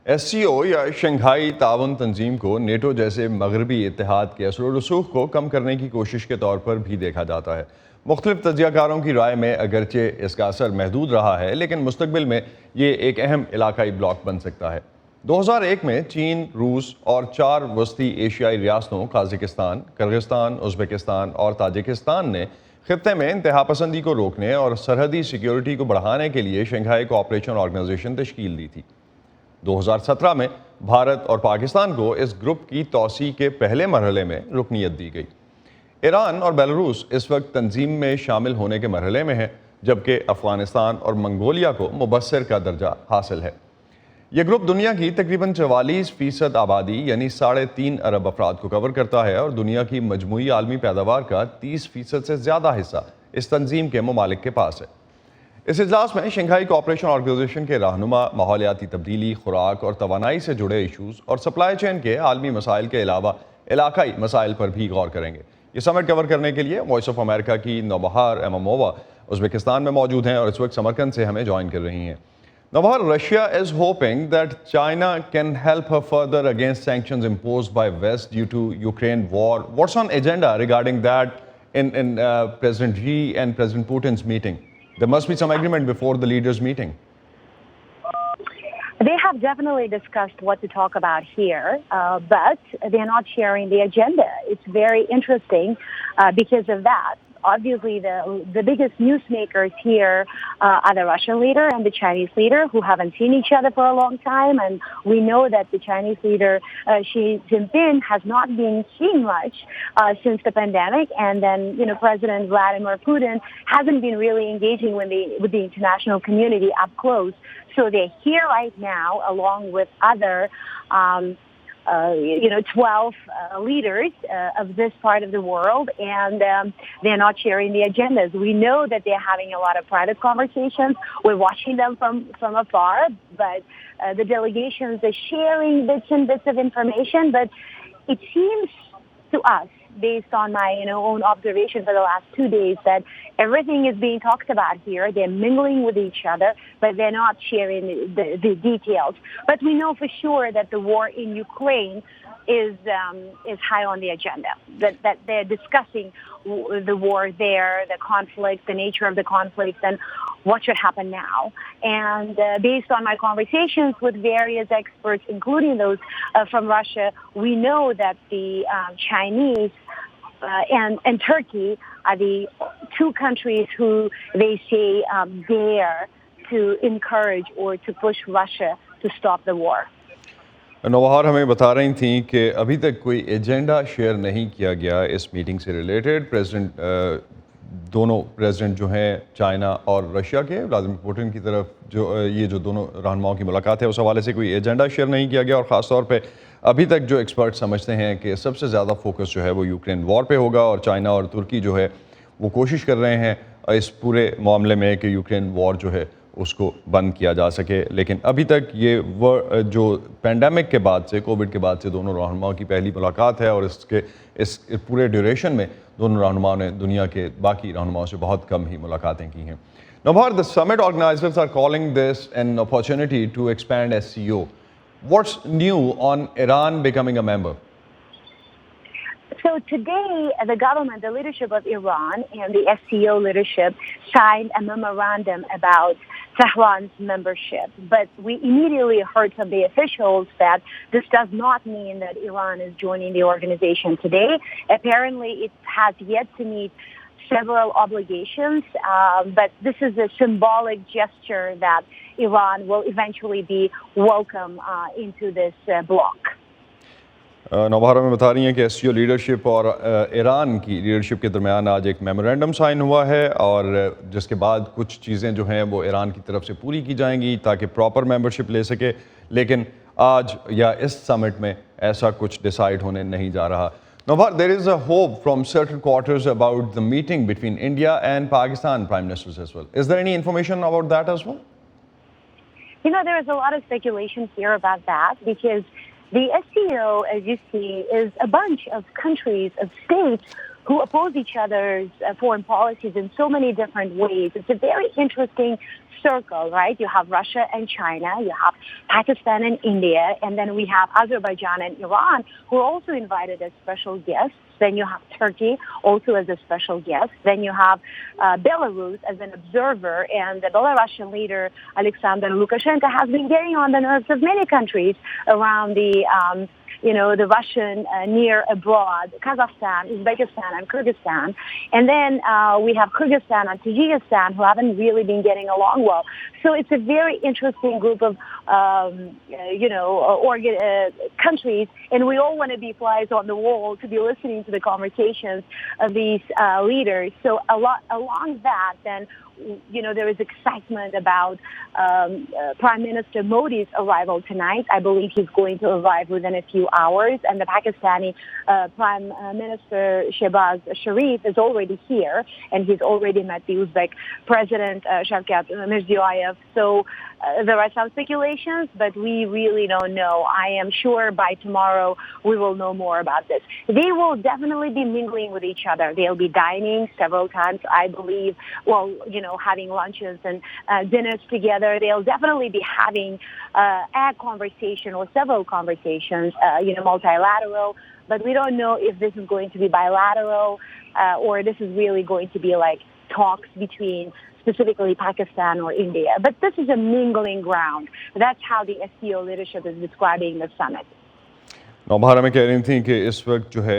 SCO या Shanghai ताउन तंजीम को नेटो जैसे मगरबी इत्तेहाद के असर रसूख को कम करने की कोशिश के तौर पर भी देखा जाता है। मुख्तलिफ तजियाकारों की राय में अगरचे इसका असर महदूद रहा है, लेकिन मुस्तकबिल में ये एक अहम इलाकाई ब्लॉक बन सकता है। 2001 में चीन, रूस और 4 वस्ती एशियाई रियासतों कजाकिस्तान, किर्गिस्तान, उज़्बेकिस्तान और ताजिकिस्तान ने खित्ते में इंतहा पसंदी को रोकने और सरहदी सिक्योरिटी को बढ़ाने के लिए शंघाई कोऑपरेशन ऑर्गेनाइजेशन तश्कील दी थी। 2017 में भारत और पाकिस्तान को इस ग्रुप की तोसी के पहले मरहले में रुकनीत दी गई। ईरान और बेलारूस इस वक्त तंजीम में शामिल होने के मरहले में है, जबकि अफगानिस्तान और मंगोलिया को मुबस्सिर का दर्जा हासिल है। यह ग्रुप दुनिया की तकरीबन 44% आबादी यानी 3.5 अरब अफराद को कवर करता है और दुनिया की मजमूई आलमी पैदावार का 30% से ज़्यादा हिस्सा इस तंजीम के ममालिक के पास है। इस इजलास में शंघाई कोऑपरेशन ऑर्गेनाइजेशन के रहनुमा माहौलियाती तब्दीली, खुराक और तवानाई से जुड़े इशूज़ और सप्लाई चेन के आलमी मसाइल के अलावा इलाकाई मसाइल पर भी गौर करेंगे। ये समिट कवर करने के लिए वॉइस ऑफ अमेरिका की नौबहार एममोवा उज़्बेकिस्तान में मौजूद हैं और इस वक्त समरकंद से हमें ज्वाइन कर रही हैं। Naubahar, Russia is hoping that China can help her further against sanctions imposed by West due to Ukraine war. What's on agenda regarding that in President Xi and President Putin's meeting? There must be some agreement before the leaders' meeting. They have definitely discussed what to talk about here, but they're not sharing the agenda. It's very interesting because of that. Obviously, the biggest newsmakers here are the Russian leader and the Chinese leader, who haven't seen each other for a long time. And we know that the Chinese leader, Xi Jinping, has not been seen much since the pandemic. And then, President Vladimir Putin hasn't been really engaging with the international community up close. So they're here right now, along with other 12 leaders of this part of the world, and they're not sharing the agendas. We know that they're having a lot of private conversations. We're watching them from afar, but the delegations are sharing bits and bits of information. But it seems to us, based on my own observation for the last 2 days, that everything is being talked about here. They're mingling with each other, but they're not sharing the details. But we know for sure that the war in Ukraine is high on the agenda, that they're discussing the war there, the conflict, the nature of the conflict, and what should happen now. And based on my conversations with various experts, including those from Russia, we know that the Chinese and Turkey are the two countries who they say dare to encourage or to push Russia to stop the war. Naubahar हमें बता रही थी कि अभी तक कोई agenda share नहीं किया गया इस मीटिंग से रिलेटेड। दोनों प्रेसिडेंट जो हैं चाइना और रशिया के, व्लादिमीर पुतिन की तरफ जो दोनों रहनुमाओं की मुलाकात है, उस हवाले से कोई एजेंडा शेयर नहीं किया गया। और ख़ास तौर पे अभी तक जो एक्सपर्ट समझते हैं कि सबसे ज़्यादा फोकस जो है वो यूक्रेन वॉर पे होगा और चाइना और तुर्की जो है वो कोशिश कर रहे हैं इस पूरे मामले में कि यूक्रेन वॉर जो है उसको बंद किया जा सके। लेकिन अभी तक ये जो पैंडेमिक के बाद से, कोविड के बाद से दोनों रहनुमाओं की पहली मुलाकात है और इस पूरे ड्यूरेशन में दोनों रहनुमाओं ने दुनिया के बाकी रहनुमाओं से बहुत कम ही मुलाकातें की हैं। Naubahar, the summit organizers are calling this an opportunity to expand SCO. What's new on Iran becoming a member? So today, the government, the leadership of Iran and the SCO leadership signed a memorandum about Tehran's membership. But we immediately heard from the officials that this does not mean that Iran is joining the organization today. Apparently, it has yet to meet several obligations, but this is a symbolic gesture that Iran will eventually be welcome into this bloc. Naubahar में बता रही हैं कि SCO leadership और Iran की leadership के दरमियान आज एक मेमोरेंडम साइन हुआ है और जिसके बाद कुछ चीज़ें जो हैं वो ईरान की तरफ से पूरी की जाएंगी ताकि प्रॉपर मेंबरशिप ले सके। लेकिन आज या इस समिट में ऐसा कुछ डिसाइड होने नहीं जा रहा। Nobhar, there is a hope from certain quarters about the meeting between India and Pakistan prime ministers as well. Is there any information about that as well? There is a lot of speculation here about that because the SCO, as you see, is a bunch of countries, of states who oppose each other's foreign policies in so many different ways. It's a very interesting circle, right? You have Russia and China, you have Pakistan and India, and then we have Azerbaijan and Iran, who are also invited as special guests. Then you have Turkey also as a special guest. Then you have Belarus as an observer, and the Belarusian leader Alexander Lukashenko has been getting on the nerves of many countries around the Russian near abroad, Kazakhstan, Uzbekistan, and Kyrgyzstan. And then we have Kyrgyzstan and Tajikistan, who haven't really been getting along well. So it's a very interesting group of, countries, and we all want to be flies on the wall to be listening to the conversations of these leaders. So along that, then, there is excitement about Prime Minister Modi's arrival tonight. I believe he's going to arrive within a few hours. And the Pakistani Prime Minister Shehbaz Sharif is already here, and he's already met the Uzbek President Shavkat Mirziyoyev. So there are some speculations, but we really don't know. I am sure by tomorrow we will know more about this. They will definitely be mingling with each other. They'll be dining several times, I believe, having lunches and dinners together. They'll definitely be having a conversation or several conversations, multilateral. But we don't know if this is going to be bilateral or this is really going to be like talks between specifically Pakistan or India. But this is a mingling ground. That's how the SCO leadership is describing the summit. Naubahar हमें कह रही थी कि इस वक्त जो है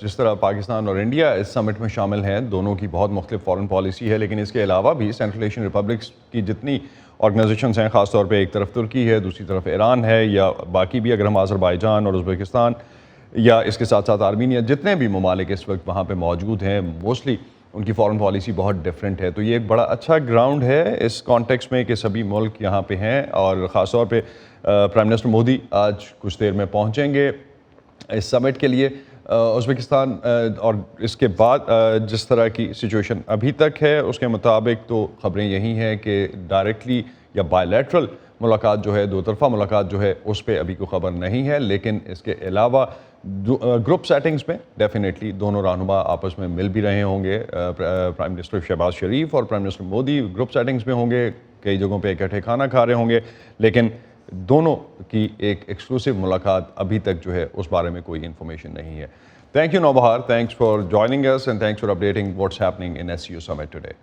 जिस तरह पाकिस्तान और इंडिया इस समिट में शामिल हैं, दोनों की बहुत मुख्तलिफ फॉरेन पॉलिसी है, लेकिन इसके अलावा भी सेंट्रल एशियन रिपब्लिक्स की जितनी ऑर्गेनाइजेशंस हैं, ख़ास तौर पे एक तरफ तुर्की है, दूसरी तरफ ईरान है, या बाकी भी अगर हम अज़रबैजान और उज़्बेकिस्तान या इसके साथ साथ आर्मीनिया, जितने भी ममालिक इस वक्त वहाँ पर मौजूद हैं, मोस्टली उनकी फॉरेन पॉलिसी बहुत डिफरेंट है। तो ये एक बड़ा अच्छा ग्राउंड है इस कॉन्टेक्स्ट में कि सभी मुल्क यहाँ पे हैं, और ख़ास तौर पे प्राइम मिनिस्टर मोदी आज कुछ देर में पहुँचेंगे इस समिट के लिए उज़्बेकिस्तान। और इसके बाद जिस तरह की सिचुएशन अभी तक है उसके मुताबिक तो ख़बरें यही हैं कि डायरेक्टली या बायलैटरल मुलाकात जो है, दो तरफ़ा मुलाकात जो है, उस पर अभी कोई ख़बर नहीं है। लेकिन इसके अलावा ग्रुप सेटिंग्स में डेफिनेटली दोनों रहनुमा आपस में मिल भी रहे होंगे। प्राइम मिनिस्टर शहबाज शरीफ और prime minister Modi group settings में होंगे, कई जगहों पे इकट्ठे खाना खा रहे होंगे, लेकिन दोनों की एक एक्सक्लूसिव मुलाकात अभी तक जो है उस बारे में कोई इन्फॉर्मेशन नहीं है। Thank you Naubahar, thanks for joining us and thanks for updating what's happening in SCO summit today.